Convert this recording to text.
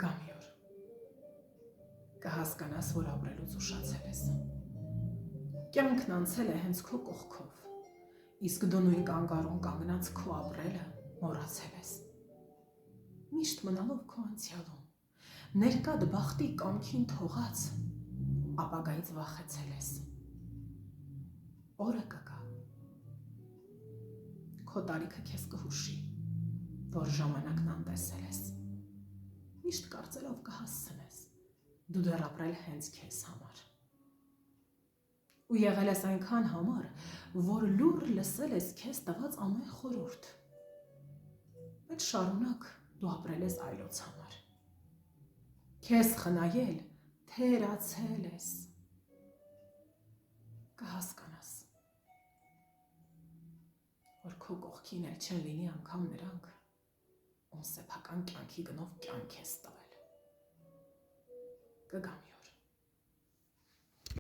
կգա մի օր, կհասկանաս, որ ապրելուց ուշացել ես, կյանքն անցել է հենց քո կողքով, իսկ դու նույն կանգառուն կանգնած քո ապրելը մոռացել ես, միշտ մնալով քո անցյալում, ներկադ բախտի կամքին թողած, ապագայից վախեցել ես, օրը կգա, քո տարիքը քեզ կհուշի, որ ժամանակն անտեսել ես, միշտ կարծելով կհասցնես, դու դեռ ապրել հենց քեզ համար, ու եղել ես այնքան համար, որ լուռ լսել ես քեզ տված ամեն խորհուրդ, բայց շարունակ դու ապրել ես այլոց համար, քեզ խնայել թերացել ես, կհասկանաս, որ քո կողքին էլ չեն լինի անգամ նրանք, ում սեփական կյանքի գնով կյանք ես տվել, կգա մի